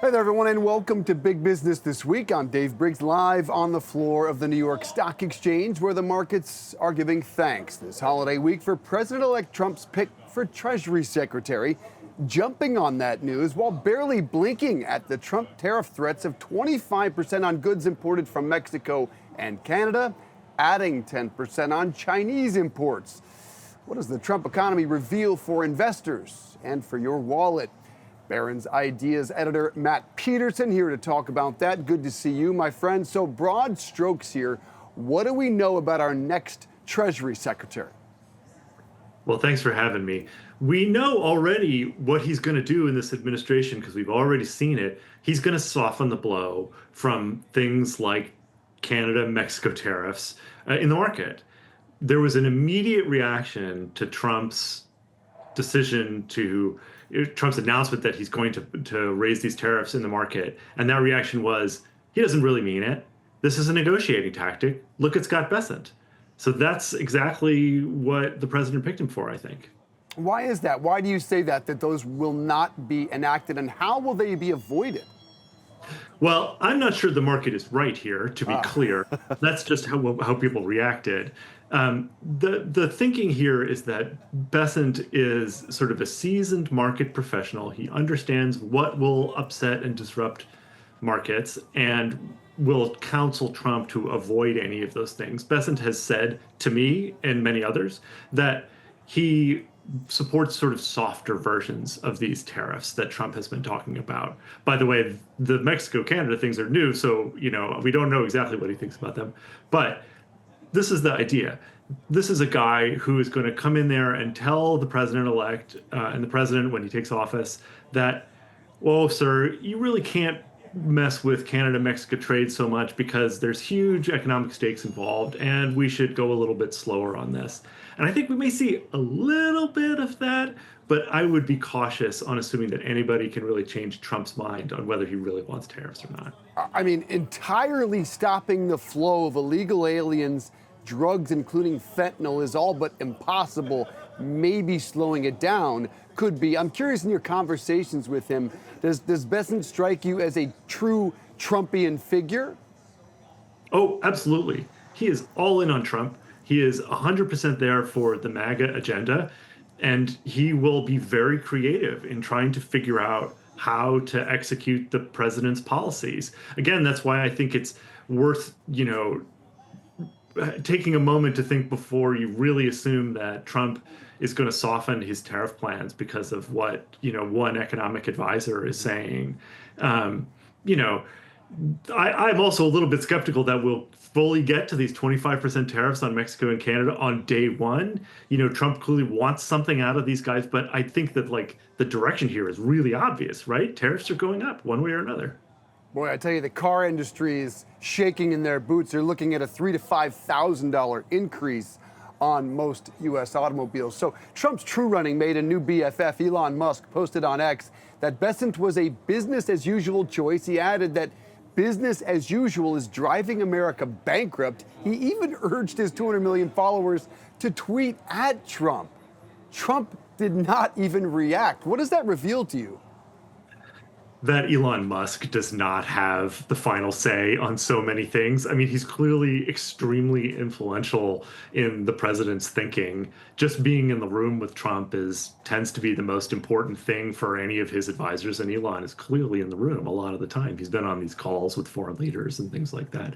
Hey there, everyone, and welcome to Big Business This Week. I'm Dave Briggs, live on the floor of the New York Stock Exchange, where the markets are giving thanks this holiday week for President-elect Trump's pick for Treasury Secretary, jumping on that news while barely blinking at the Trump tariff threats of 25% on goods imported from Mexico and Canada, adding 10% on Chinese imports. What does the Trump economy reveal for investors and for your wallet? Barron's Ideas editor Matt Peterson here to talk about that. Good to see you, my friend. So broad strokes here. What do we know about our next Treasury Secretary? Well, thanks for having me. We know already what he's going to do in this administration because we've already seen it. He's going to soften the blow from things like Canada, Mexico tariffs in the market. There was an immediate reaction to Trump's announcement that he's going to raise these tariffs in the market. And that reaction was, he doesn't really mean it. This is a negotiating tactic. Look at Scott Bessent. So that's exactly what the president picked him for, I think. Why is that? Why do you say that those will not be enacted, and how will they be avoided? Well, I'm not sure the market is right here, to be clear. That's just how people reacted. The thinking here is that Bessent is sort of a seasoned market professional. He understands what will upset and disrupt markets and will counsel Trump to avoid any of those things. Bessent has said to me and many others that he supports sort of softer versions of these tariffs that Trump has been talking about. By the way, the Mexico-Canada things are new, so we don't know exactly what he thinks about them. But this is the idea. This is a guy who is going to come in there and tell the president-elect and the president when he takes office that, well, sir, you really can't mess with Canada-Mexico trade so much because there's huge economic stakes involved, and we should go a little bit slower on this. And I think we may see a little bit of that, but I would be cautious on assuming that anybody can really change Trump's mind on whether he really wants tariffs or not. I mean, entirely stopping the flow of illegal aliens, drugs, including fentanyl, is all but impossible. Maybe slowing it down could be. I'm curious, in your conversations with him, does Bessent strike you as a true Trumpian figure? Oh, absolutely. He is all in on Trump. He is 100% there for the MAGA agenda, and he will be very creative in trying to figure out how to execute the president's policies. Again, that's why I think it's worth, taking a moment to think before you really assume that Trump is going to soften his tariff plans because of what, one economic advisor is saying. I'm also a little bit skeptical that we'll fully get to these 25% tariffs on Mexico and Canada on day one. Trump clearly wants something out of these guys, but I think that the direction here is really obvious, right? Tariffs are going up one way or another. Boy, I tell you, the car industry is shaking in their boots. They're looking at a $3,000 to $5,000 increase on most U.S. automobiles. So Trump's true running mate and new BFF, Elon Musk, posted on X that Bessent was a business-as-usual choice. He added that business as usual is driving America bankrupt. He even urged his 200 million followers to tweet at Trump. Trump did not even react. What does that reveal to you? That Elon Musk does not have the final say on so many things. I mean, he's clearly extremely influential in the president's thinking. Just being in the room with Trump tends to be the most important thing for any of his advisors, and Elon is clearly in the room a lot of the time. He's been on these calls with foreign leaders and things like that.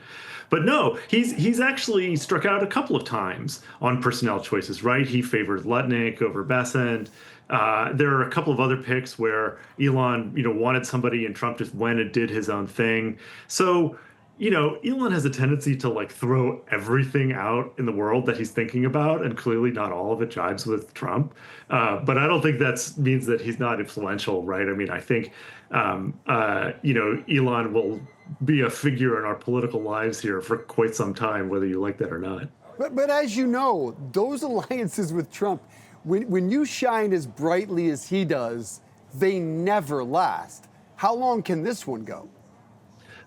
But no, he's actually struck out a couple of times on personnel choices, right? He favored Lutnick over Bessent. There are a couple of other picks where Elon, wanted somebody and Trump just went and did his own thing. So, Elon has a tendency to throw everything out in the world that he's thinking about, and clearly not all of it jives with Trump. But I don't think that means that he's not influential, right? I mean, I think, Elon will be a figure in our political lives here for quite some time, whether you like that or not. But as you know, those alliances with Trump, when you shine as brightly as he does, they never last. How long can this one go?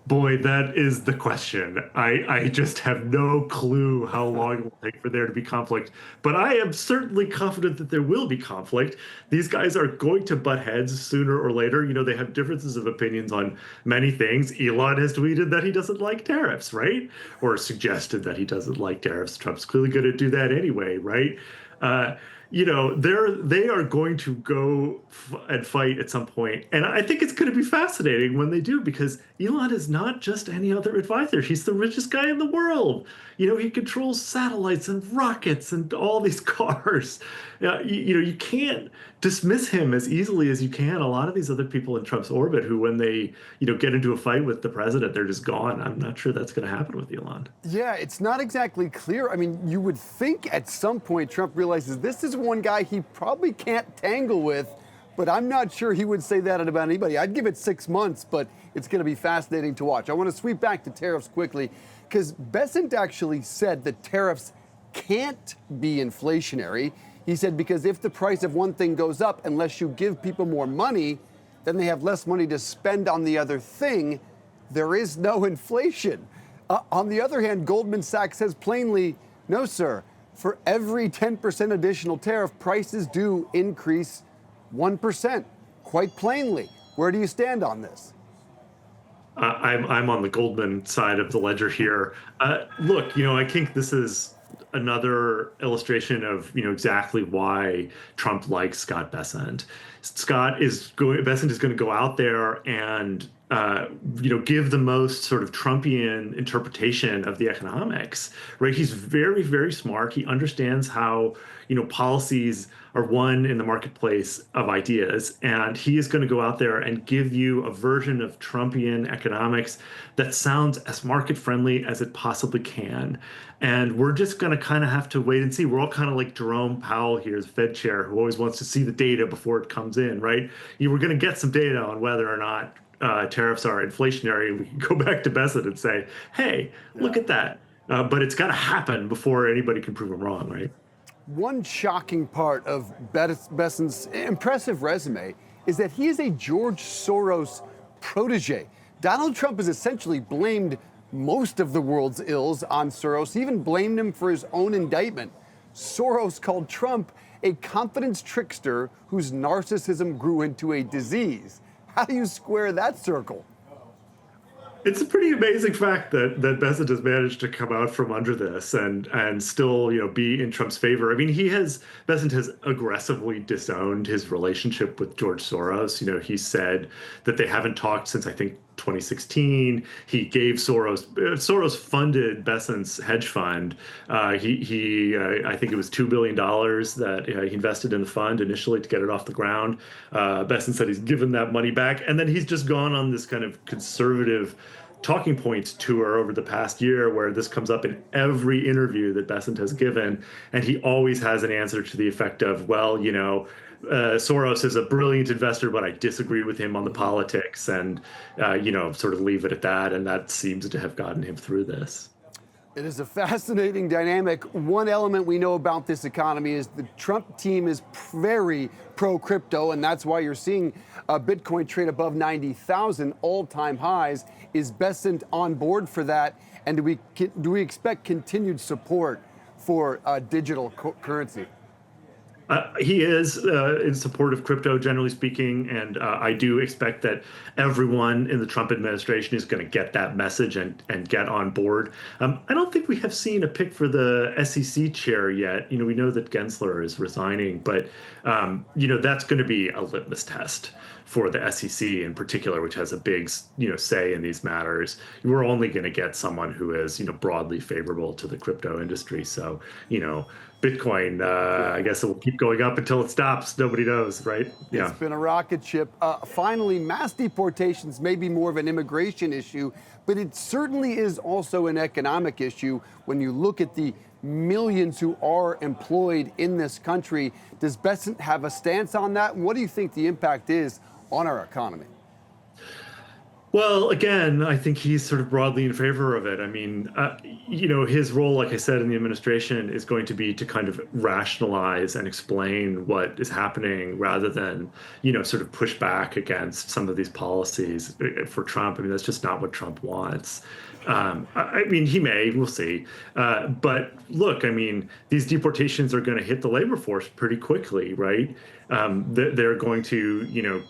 Boy, that is the question. I just have no clue how long it will take for there to be conflict, but I am certainly confident that there will be conflict. These guys are going to butt heads sooner or later. They have differences of opinions on many things. Elon has tweeted that he doesn't like tariffs, right? Or suggested that he doesn't like tariffs. Trump's clearly going to do that anyway, right? Uh, they are going to go and fight at some point, and I think it's going to be fascinating when they do, because Elon is not just any other advisor. He's the richest guy in the world. He controls satellites and rockets and all these cars. You can't dismiss him as easily as you can a lot of these other people in Trump's orbit who, when they get into a fight with the president, they're just gone. I'm not sure that's going to happen with Elon. Yeah, it's not exactly clear. I mean, you would think at some point Trump realizes this is one guy he probably can't tangle with, but I'm not sure he would say that about anybody. I'd give it 6 months, but it's going to be fascinating to watch. I want to sweep back to tariffs quickly, because Bessent actually said that tariffs can't be inflationary. He said because if the price of one thing goes up, unless you give people more money, then they have less money to spend on the other thing. There is no inflation. On the other hand, Goldman Sachs says plainly, no, sir, for every 10% additional tariff, prices do increase 1%, quite plainly. Where do you stand on this? I'm on the Goldman side of the ledger here. Look, I think this is another illustration of exactly why Trump likes Scott Bessent. Bessent is going to go out there and give the most sort of Trumpian interpretation of the economics, right? He's very, very smart. He understands how policies are won in the marketplace of ideas, and he is going to go out there and give you a version of Trumpian economics that sounds as market friendly as it possibly can. And we're just going to kind of have to wait and see. We're all kind of like Jerome Powell here, as Fed chair, who always wants to see the data before it comes in, right? We're going to get some data on whether or not tariffs are inflationary, and we can go back to Bessent and say, hey, look at that. But it's got to happen before anybody can prove them wrong, right? One shocking part of Bessent's impressive resume is that he is a George Soros protege. Donald Trump has essentially blamed most of the world's ills on Soros. He even blamed him for his own indictment. Soros called Trump a confidence trickster whose narcissism grew into a disease. How do you square that circle? It's a pretty amazing fact that Bessent has managed to come out from under this and still be in Trump's favor. I mean, Bessent has aggressively disowned his relationship with George Soros. He said that they haven't talked since, I think, 2016. He gave Soros funded Bessent's hedge fund. I think it was $2 billion that he invested in the fund initially to get it off the ground. Bessent said he's given that money back, and then he's just gone on this kind of conservative talking points tour over the past year, where this comes up in every interview that Bessent has given, and he always has an answer to the effect of, well, Soros is a brilliant investor, but I disagree with him on the politics, and sort of leave it at that. And that seems to have gotten him through this. It is a fascinating dynamic. One element we know about this economy is the Trump team is very pro-crypto, and that's why you're seeing Bitcoin trade above 90,000 all-time highs. Is Bessent on board for that? And do we expect continued support for digital currency? He is in support of crypto, generally speaking, and I do expect that everyone in the Trump administration is going to get that message and get on board. I don't think we have seen a pick for the SEC chair yet. We know that Gensler is resigning, but that's going to be a litmus test for the SEC in particular, which has a big say in these matters. We're only going to get someone who is broadly favorable to the crypto industry. So Bitcoin, I guess it will keep going up until it stops. Nobody knows, right? Yeah. It's been a rocket ship. Finally, mass deportations may be more of an immigration issue, but it certainly is also an economic issue when you look at the millions who are employed in this country. Does Bessent have a stance on that? And what do you think the impact is on our economy? Well, again, I think he's sort of broadly in favor of it. I mean, his role, like I said, in the administration is going to be to kind of rationalize and explain what is happening rather than, sort of push back against some of these policies for Trump. I mean, that's just not what Trump wants. I mean, he may, we'll see. But look, I mean, these deportations are going to hit the labor force pretty quickly, right? They're going to,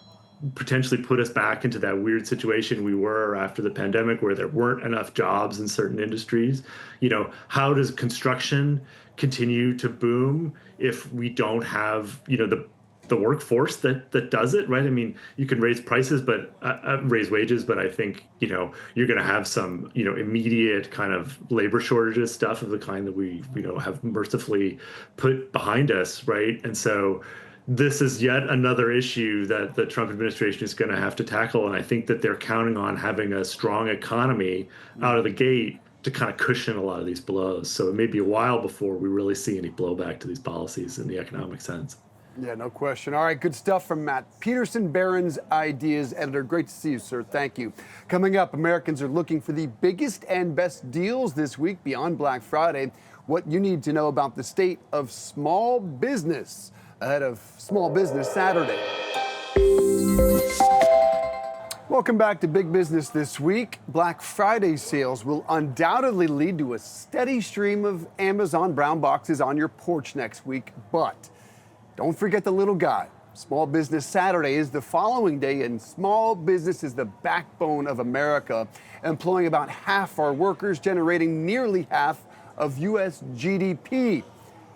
potentially put us back into that weird situation we were after the pandemic where there weren't enough jobs in certain industries. How does construction continue to boom if we don't have, the workforce that does it, right? I mean, you can raise prices, but raise wages, but I think, you're going to have some, immediate kind of labor shortages, stuff of the kind that we, have mercifully put behind us, right? And so this is yet another issue that the Trump administration is going to have to tackle. And I think that they're counting on having a strong economy out of the gate to kind of cushion a lot of these blows. So it may be a while before we really see any blowback to these policies in the economic sense. Yeah, no question. All right, good stuff from Matt Peterson, Barron's Ideas editor. Great to see you, sir. Thank you. Coming up, Americans are looking for the biggest and best deals this week beyond Black Friday. What you need to know about the state of small business ahead of Small Business Saturday. Welcome back to Big Business This Week. Black Friday sales will undoubtedly lead to a steady stream of Amazon brown boxes on your porch next week. But don't forget the little guy. Small Business Saturday is the following day, and small business is the backbone of America, employing about half our workers, generating nearly half of U.S. GDP.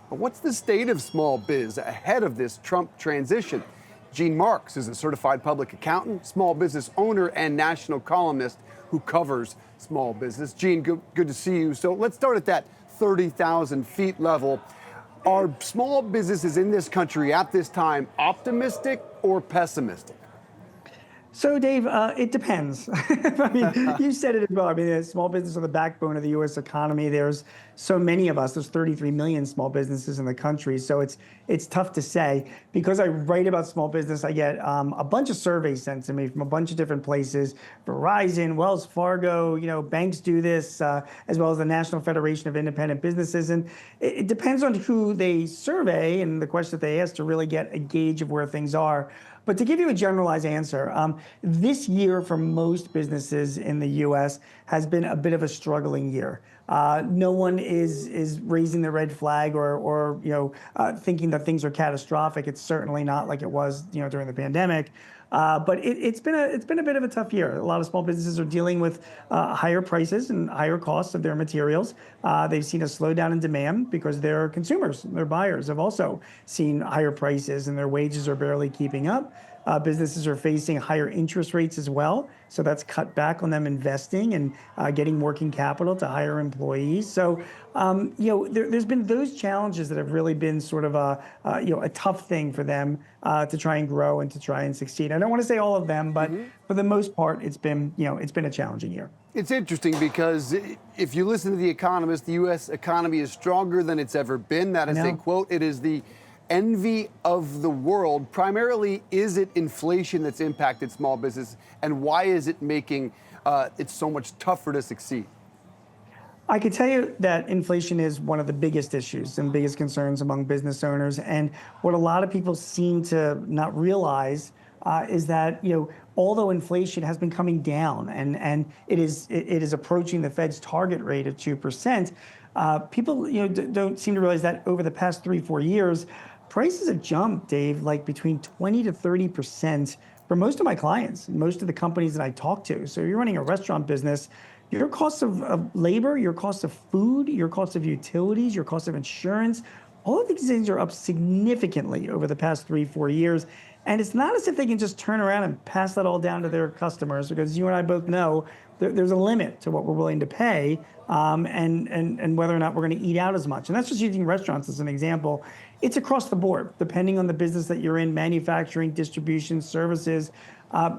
But what's the state of small biz ahead of this Trump transition? Gene Marks is a certified public accountant, small business owner, and national columnist who covers small business. Gene, good to see you. So let's start at that 30,000 feet level. Are small businesses in this country at this time optimistic or pessimistic? So, Dave, it depends. I mean, you said it as well. I mean, small business are the backbone of the U.S. economy. There's so many of us. There's 33 million small businesses in the country. So it's tough to say. Because I write about small business, I get a bunch of surveys sent to me from a bunch of different places. Verizon, Wells Fargo, banks do this, as well as the National Federation of Independent Businesses. And it depends on who they survey and the question that they ask to really get a gauge of where things are. But to give you a generalized answer, this year for most businesses in the U.S. has been a bit of a struggling year. No one is raising the red flag or thinking that things are catastrophic. It's certainly not like it was during the pandemic. But it's been a bit of a tough year. A lot of small businesses are dealing with higher prices and higher costs of their materials. They've seen a slowdown in demand because their consumers, their buyers, have also seen higher prices and their wages are barely keeping up. Businesses are facing higher interest rates as well, so that's cut back on them investing and getting working capital to hire employees. So, there's been those challenges that have really been sort of a tough thing for them to try and grow and to try and succeed. I don't want to say all of them, but for the most part, it's been a challenging year. It's interesting because if you listen to The Economist, the U.S. economy is stronger than it's ever been. That is a quote. It is the envy of the world. Primarily, is it inflation that's impacted small business, and why is it making it so much tougher to succeed? I could tell you that inflation is one of the biggest issues and biggest concerns among business owners. And what a lot of people seem to not realize is that, although inflation has been coming down and it is approaching the Fed's target rate of 2%, people don't seem to realize that over the past 3-4 years, prices have jumped, Dave, like between 20 to 30% for most of my clients, most of the companies that I talk to. So you're running a restaurant business, your cost of labor, your cost of food, your cost of utilities, your cost of insurance, all of these things are up significantly over the past 3-4 years. And it's not as if they can just turn around and pass that all down to their customers, because you and I both know there's a limit to what we're willing to pay and whether or not we're going to eat out as much. And that's just using restaurants as an example. It's across the board, depending on the business that you're in, manufacturing, distribution, services.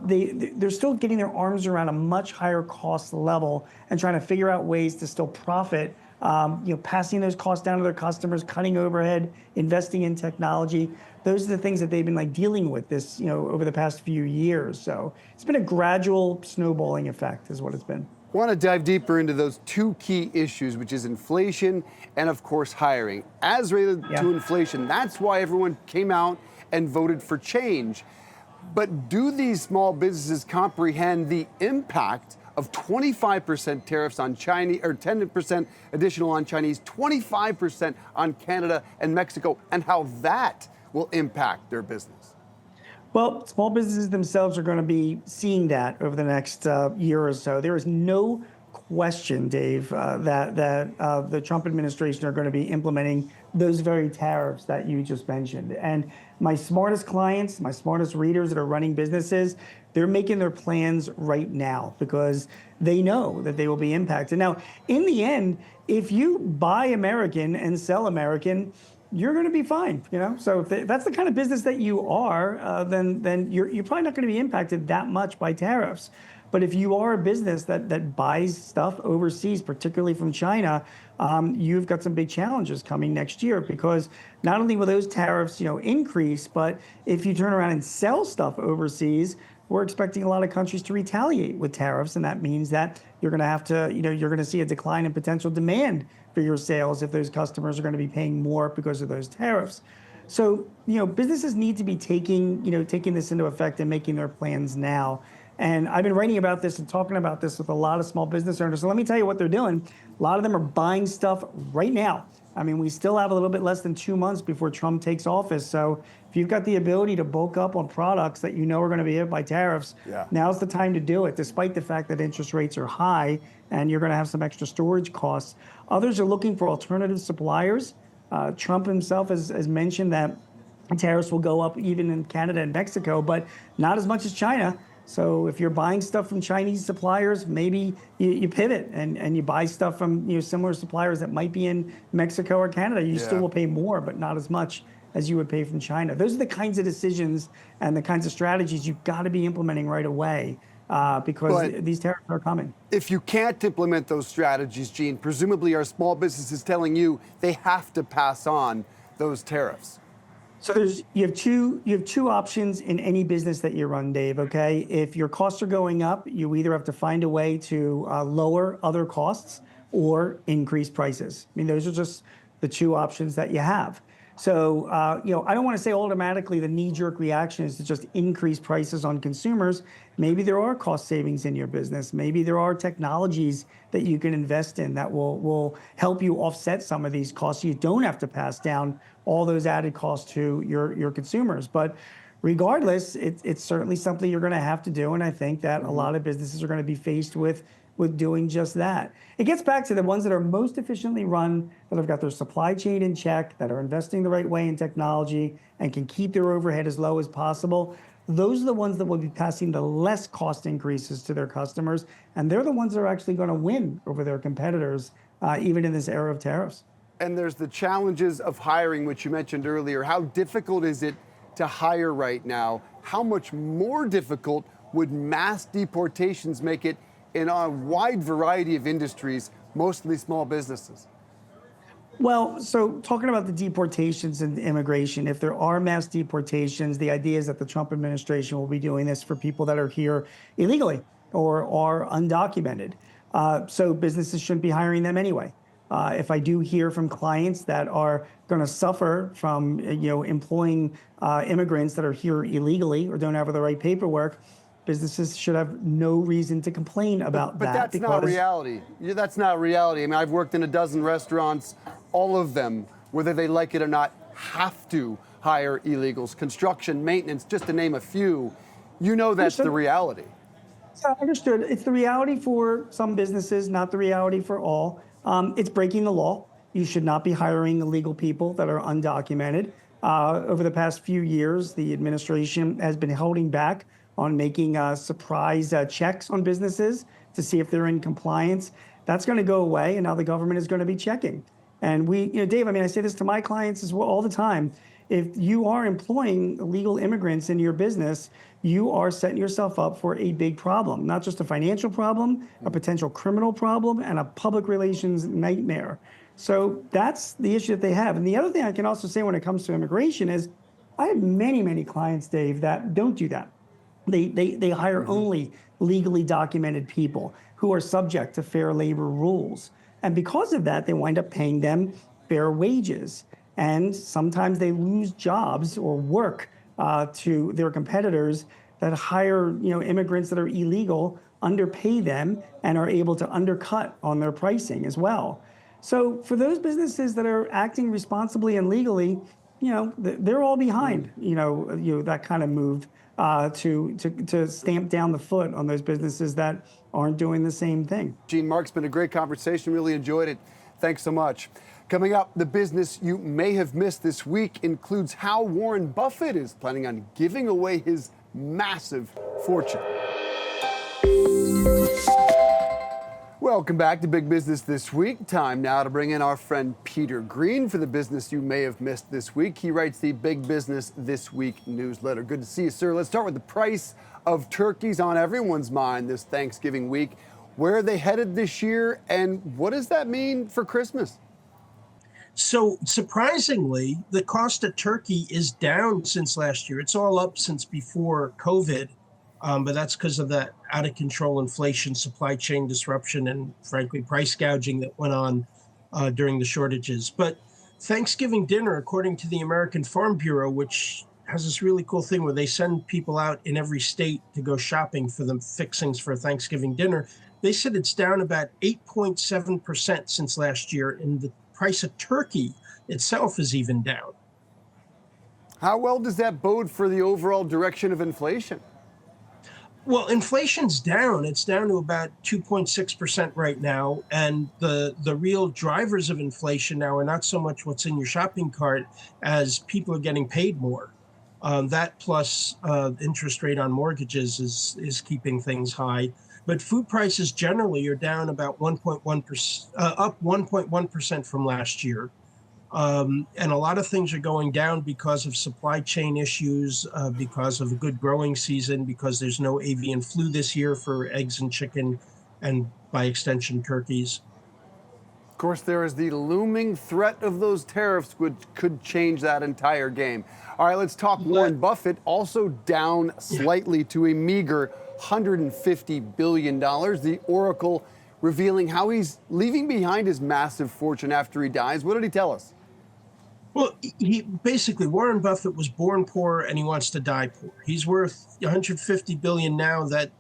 They're still getting their arms around a much higher cost level and trying to figure out ways to still profit, passing those costs down to their customers, cutting overhead, investing in technology. those are the things that they've been like dealing with this, over the past few years. So it's been a gradual snowballing effect is what it's been. I want to dive deeper into those two key issues, which is inflation and, of course, hiring. As related to inflation, that's why everyone came out and voted for change. But do these small businesses comprehend the impact of 25% tariffs on Chinese, or 10% additional on Chinese, 25% on Canada and Mexico, and how that will impact their business? Well, small businesses themselves are going to be seeing that over the next year or so. There is no question, Dave, that the Trump administration are going to be implementing those very tariffs that you just mentioned. And my smartest clients, my smartest readers that are running businesses, they're making their plans right now because they know that they will be impacted. Now, in the end, if you buy American and sell American, you're going to be fine, So if that's the kind of business that you are, then you're probably not going to be impacted that much by tariffs. But if you are a business that buys stuff overseas, particularly from China, you've got some big challenges coming next year because not only will those tariffs, increase, but if you turn around and sell stuff overseas, we're expecting a lot of countries to retaliate with tariffs, and that means that you're going to have to, you're going to see a decline in potential demand for your sales if those customers are going to be paying more because of those tariffs. So, businesses need to be taking this into effect and making their plans now. And I've been writing about this and talking about this with a lot of small business owners. So let me tell you what they're doing. A lot of them are buying stuff right now. I mean, we still have a little bit less than 2 months before Trump takes office. So if you've got the ability to bulk up on products that you know are going to be hit by tariffs, now's the time to do it, despite the fact that interest rates are high and you're going to have some extra storage costs. Others are looking for alternative suppliers. Trump himself has mentioned that tariffs will go up even in Canada and Mexico, but not as much as China. So if you're buying stuff from Chinese suppliers, maybe you pivot and you buy stuff from similar suppliers that might be in Mexico or Canada. You still will pay more, but not as much as you would pay from China. Those are the kinds of decisions and the kinds of strategies you've got to be implementing right away because these tariffs are coming. If you can't implement those strategies, Gene, presumably our small businesses telling you they have to pass on those tariffs. So you have two options in any business that you run, Dave, okay? If your costs are going up, you either have to find a way to lower other costs or increase prices. I mean, those are just the two options that you have. So, I don't want to say automatically the knee-jerk reaction is to just increase prices on consumers. Maybe there are cost savings in your business. Maybe there are technologies that you can invest in that will help you offset some of these costs. You don't have to pass down all those added costs to your consumers. But regardless, it's certainly something you're going to have to do. And I think that a lot of businesses are going to be faced with doing just that. It gets back to the ones that are most efficiently run, that have got their supply chain in check, that are investing the right way in technology and can keep their overhead as low as possible. Those are the ones that will be passing the less cost increases to their customers. And they're the ones that are actually going to win over their competitors, even in this era of tariffs. And there's the challenges of hiring, which you mentioned earlier. How difficult is it to hire right now? How much more difficult would mass deportations make it in a wide variety of industries, mostly small businesses? Well, so talking about the deportations and immigration, if there are mass deportations, the idea is that the Trump administration will be doing this for people that are here illegally or are undocumented. So businesses shouldn't be hiring them anyway. If I do hear from clients that are going to suffer from employing immigrants that are here illegally or don't have the right paperwork, businesses should have no reason to complain about that. But that's not reality. That's not reality. I mean, I've worked in a dozen restaurants. All of them, whether they like it or not, have to hire illegals. Construction, maintenance, just to name a few. That's the reality. So understood. It's the reality for some businesses, not the reality for all. It's breaking the law. You should not be hiring illegal people that are undocumented. Over the past few years, the administration has been holding back on making surprise checks on businesses to see if they're in compliance. That's going to go away, and now the government is going to be checking. And Dave, I say this to my clients as well all the time. If you are employing illegal immigrants in your business, you are setting yourself up for a big problem, not just a financial problem, a potential criminal problem, and a public relations nightmare. So that's the issue that they have. And the other thing I can also say when it comes to immigration is I have many clients, Dave, that don't do that. They hire only legally documented people who are subject to fair labor rules. And because of that, they wind up paying them fair wages. And sometimes they lose jobs or work to their competitors that hire immigrants that are illegal, underpay them, and are able to undercut on their pricing as well. So for those businesses that are acting responsibly and legally, they're all behind, that kind of move to stamp down the foot on those businesses that aren't doing the same thing. Gene, Mark's been a great conversation. Really enjoyed it. Thanks so much. Coming up, the business you may have missed this week includes how Warren Buffett is planning on giving away his massive fortune. Welcome back to Big Business This Week. Time now to bring in our friend Peter Green for the business you may have missed this week. He writes the Big Business This Week newsletter. Good to see you, sir. Let's start with the price of turkeys on everyone's mind this Thanksgiving week. Where are they headed this year, and what does that mean for Christmas? So surprisingly, the cost of turkey is down since last year. It's all up since before COVID. But that's because of that out of control inflation, supply chain disruption, and frankly, price gouging that went on during the shortages. But Thanksgiving dinner, according to the American Farm Bureau, which has this really cool thing where they send people out in every state to go shopping for the fixings for Thanksgiving dinner, they said it's down about 8.7% since last year, and the price of turkey itself is even down. How well does that bode for the overall direction of inflation? Well, inflation's down. It's down to about 2.6% right now. And the real drivers of inflation now are not so much what's in your shopping cart as people are getting paid more. That plus interest rate on mortgages is keeping things high. But food prices generally are down about 1.1%, up 1.1% from last year. And a lot of things are going down because of supply chain issues, because of a good growing season, because there's no avian flu this year for eggs and chicken, and by extension, turkeys. Of course, there is the looming threat of those tariffs, which could change that entire game. All right, let's talk Warren Buffett, also down slightly to a meager $150 billion. The Oracle revealing how he's leaving behind his massive fortune after he dies. What did he tell us? Well, Warren Buffett was born poor and he wants to die poor. He's worth $150 billion now. That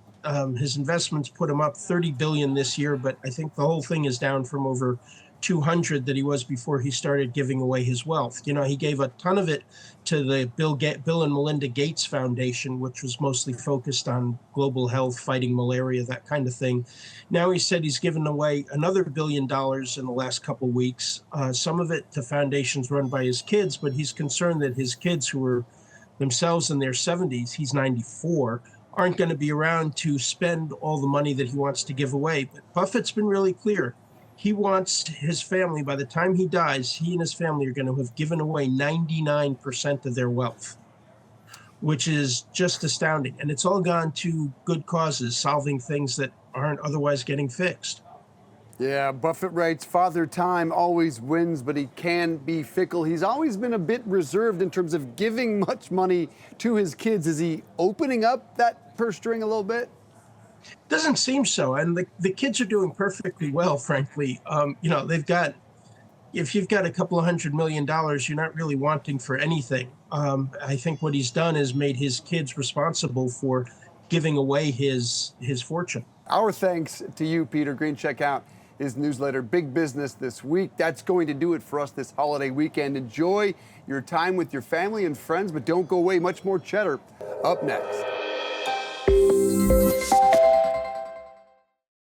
his investments put him up $30 billion this year, but I think the whole thing is down from over 200 that he was before he started giving away his wealth. He gave a ton of it to the Bill and Melinda Gates Foundation, which was mostly focused on global health, fighting malaria, that kind of thing. Now he said he's given away another $1 billion in the last couple of weeks, some of it to foundations run by his kids, but he's concerned that his kids, who are themselves in their 70s, he's 94, aren't going to be around to spend all the money that he wants to give away. But Buffett's been really clear. He wants his family, by the time he dies, he and his family are going to have given away 99% of their wealth, which is just astounding. And it's all gone to good causes, solving things that aren't otherwise getting fixed. Yeah, Buffett writes, Father Time always wins, but he can be fickle. He's always been a bit reserved in terms of giving much money to his kids. Is he opening up that purse string a little bit? Doesn't seem so. And the kids are doing perfectly well, frankly. If you've got a couple of $100 million, you're not really wanting for anything. I think what he's done is made his kids responsible for giving away his fortune. Our thanks to you, Peter Green. Check out his newsletter, Big Business This Week. That's going to do it for us this holiday weekend. Enjoy your time with your family and friends, but don't go away. Much more Cheddar up next.